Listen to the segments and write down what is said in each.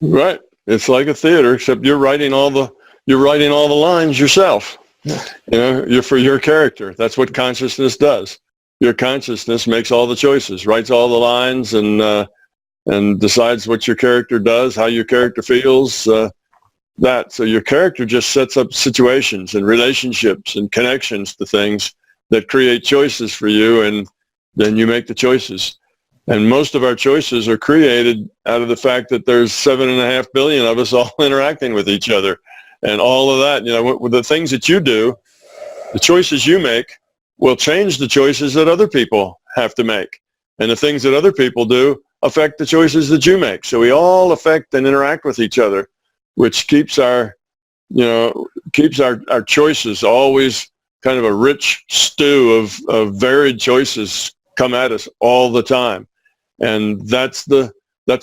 Right. It's like a theater, except you're writing all the lines yourself. You're for your character. That's what consciousness does. Your consciousness makes all the choices, writes all the lines, and decides what your character does, how your character feels. So your character just sets up situations and relationships and connections to things that create choices for you, and then you make the choices. And most of our choices are created out of the fact that there's 7.5 billion of us all interacting with each other. And all of that, with the things that you do, the choices you make will change the choices that other people have to make. And the things that other people do affect the choices that you make. So we all affect and interact with each other, which keeps our choices always kind of a rich stew of varied choices come at us all the time. And that's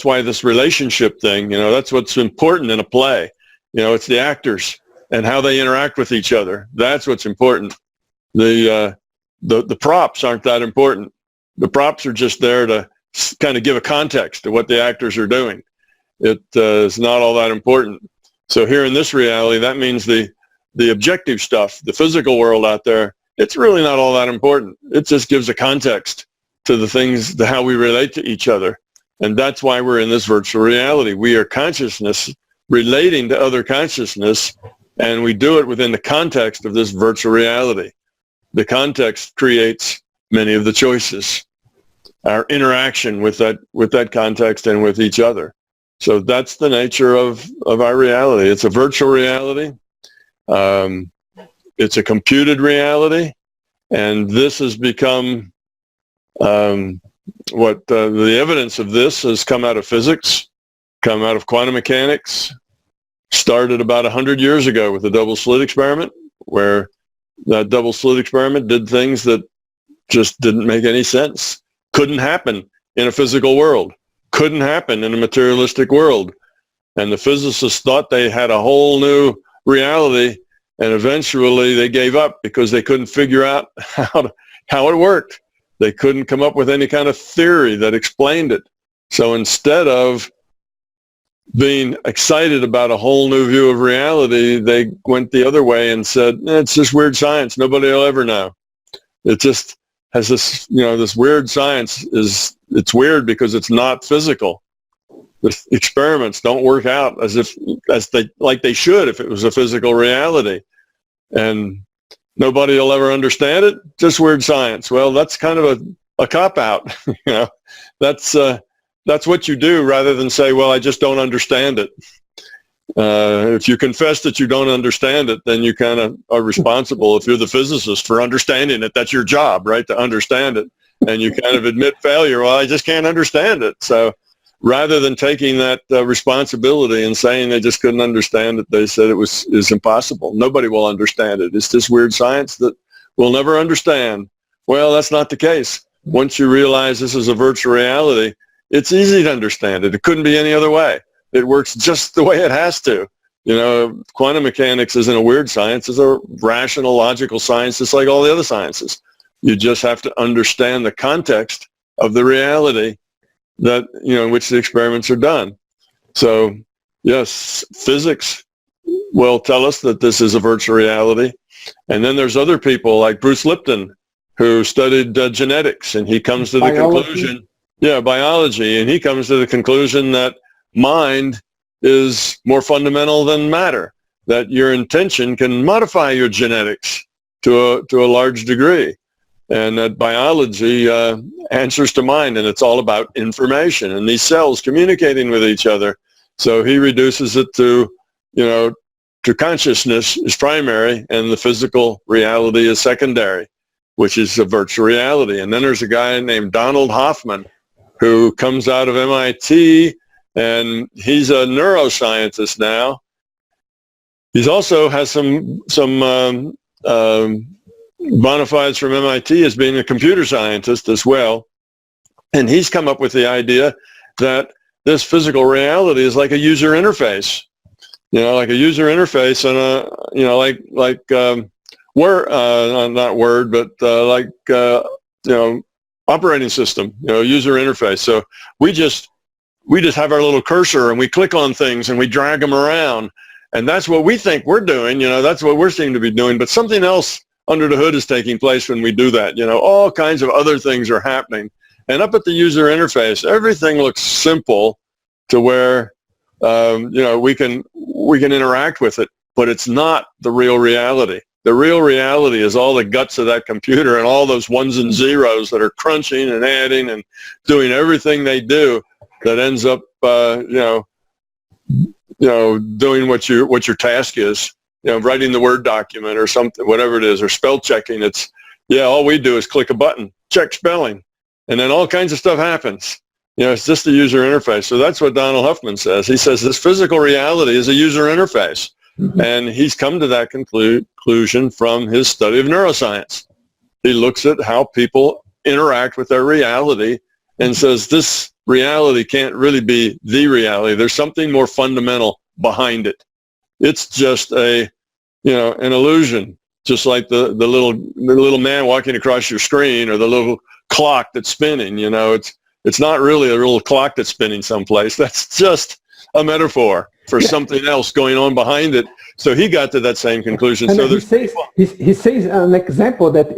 why this relationship thing, that's what's important in a play. It's the actors and how they interact with each other. That's what's important. The props aren't that important. The props are just there to kind of give a context to what the actors are doing. It is not all that important. So here in this reality, that means the objective stuff, the physical world out there, it's really not all that important. It just gives a context to the things, to how we relate to each other. And that's why we're in this virtual reality. We are consciousness relating to other consciousness, and we do it within the context of this virtual reality. The context creates many of the choices, our interaction with that context and with each other. So that's the nature of our reality. It's a virtual reality. It's a computed reality. And this has become the evidence of this has come out of physics, come out of quantum mechanics, started about 100 years ago with the double slit experiment, where that double slit experiment did things that just didn't make any sense. Couldn't happen in a physical world. Couldn't happen in a materialistic world. And the physicists thought they had a whole new reality, and eventually they gave up because they couldn't figure out how it worked. They couldn't come up with any kind of theory that explained it. So instead of being excited about a whole new view of reality, they went the other way and said, it's just weird science. Nobody will ever know. It just has this, this weird science it's weird because it's not physical. The experiments don't work out like they should if it was a physical reality. And nobody will ever understand it. Just weird science. Well, that's kind of a cop-out. That's what you do rather than say, well, I just don't understand it. If you confess that you don't understand it, then you kind of are responsible, if you're the physicist, for understanding it. That's your job, right, to understand it. And you kind of admit failure. Well, I just can't understand it. So rather than taking that responsibility and saying they just couldn't understand it, they said it's impossible. Nobody will understand it. It's this weird science that we'll never understand. Well, that's not the case. Once you realize this is a virtual reality, it's easy to understand it. It couldn't be any other way. It works just the way it has to. Quantum mechanics isn't a weird science. It's a rational, logical science, just like all the other sciences. You just have to understand the context of the reality that, in which the experiments are done. So, yes, physics will tell us that this is a virtual reality. And then there's other people like Bruce Lipton, who studied genetics, and he comes to the conclusion, biology, and he comes to the conclusion that mind is more fundamental than matter, that your intention can modify your genetics to a large degree, and that biology answers to mind, and it's all about information and these cells communicating with each other. So he reduces it to consciousness is primary and the physical reality is secondary, which is a virtual reality. And then there's a guy named Donald Hoffman who comes out of MIT, and he's a neuroscientist now. He's also has some bona fides from MIT as being a computer scientist as well. And he's come up with the idea that this physical reality is like a user interface, like a user interface and not Word, but operating system, user interface. So we just we just have our little cursor and we click on things and we drag them around. And that's what we think we're doing, that's what we're seem to be doing. But something else under the hood is taking place when we do that. All kinds of other things are happening. And up at the user interface, everything looks simple to where, we can interact with it, but it's not the real reality. The real reality is all the guts of that computer and all those ones and zeros that are crunching and adding and doing everything they do that ends up, doing what your task is, writing the Word document or something, whatever it is, or spell checking. It's, all we do is click a button, check spelling, and then all kinds of stuff happens. It's just the user interface. So that's what Donald Huffman says. He says this physical reality is a user interface. Mm-hmm. And he's come to that conclusion from his study of neuroscience. He looks at how people interact with their reality and says this reality can't really be the reality. There's something more fundamental behind it. It's just an illusion, just like the little man walking across your screen or the little clock that's spinning. It's not really a little clock that's spinning someplace. That's just a metaphor for something else going on behind it. So he got to that same conclusion. And so he says an example that,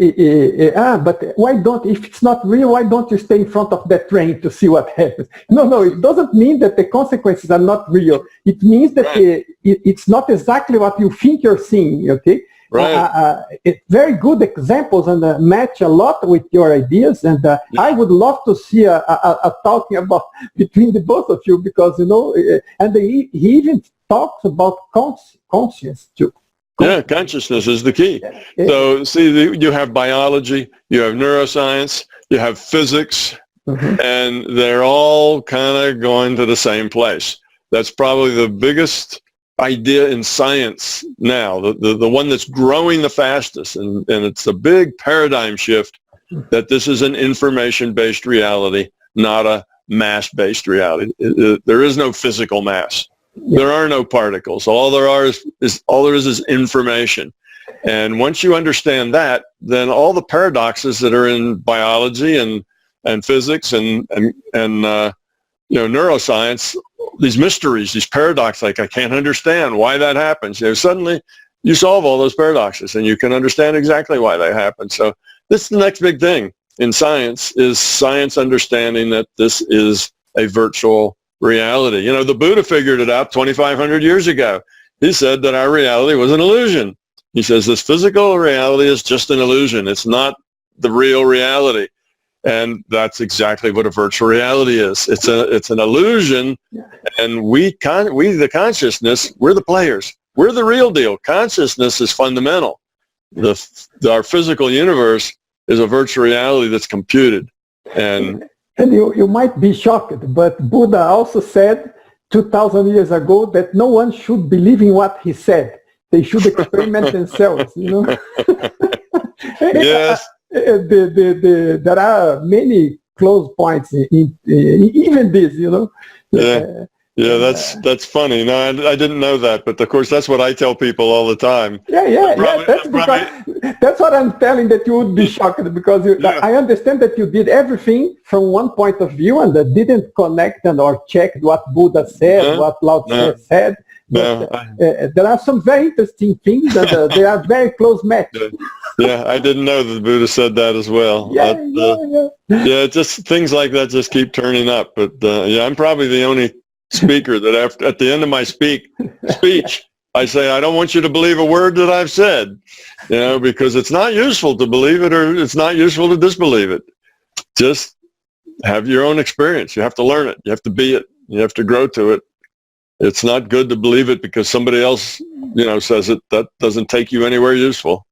but why don't, if it's not real, why don't you stay in front of that train to see what happens? No, it doesn't mean that the consequences are not real. It means that it's not exactly what you think you're seeing, okay? Right. Very good examples and match a lot with your ideas, and I would love to see a talking about between the both of you, because and he even talks about conscience too. Yeah, consciousness is the key. So see, you have biology, you have neuroscience, you have physics, and they're all kind of going to the same place. That's probably the biggest idea in science now, the one that's growing the fastest, and it's a big paradigm shift that this is an information-based reality, not a mass-based reality. There is no physical mass. There are no particles. All there is information. And once you understand that, then all the paradoxes that are in biology and physics and neuroscience, these mysteries, these paradoxes, like I can't understand why that happens. Suddenly you solve all those paradoxes and you can understand exactly why they happen. So this is the next big thing in science, is science understanding that this is a virtual reality. The Buddha figured it out 2,500 years ago. He said that our reality was an illusion. He says this physical reality is just an illusion. It's not the real reality. And that's exactly what a virtual reality is. It's an illusion, and we the consciousness, we're the players. We're the real deal. Consciousness is fundamental. Our physical universe is a virtual reality that's computed. And you might be shocked, but Buddha also said 2,000 years ago that no one should believe in what he said. They should experiment themselves. Yes. There are many close points in even this, Yeah, that's funny. No, I didn't know that, but of course that's what I tell people all the time. That's what I'm telling, that you would be shocked, because I understand that you did everything from one point of view and that didn't connect or check what Buddha said, what Lao Tzu said. But, there are some very interesting things that they are very close match. Yeah, I didn't know that the Buddha said that as well. Just things like that just keep turning up. But I'm probably the only speaker that at the end of my speech, I say, I don't want you to believe a word that I've said, because it's not useful to believe it, or it's not useful to disbelieve it. Just have your own experience. You have to learn it. You have to be it. You have to grow to it. It's not good to believe it because somebody else, says it. That doesn't take you anywhere useful.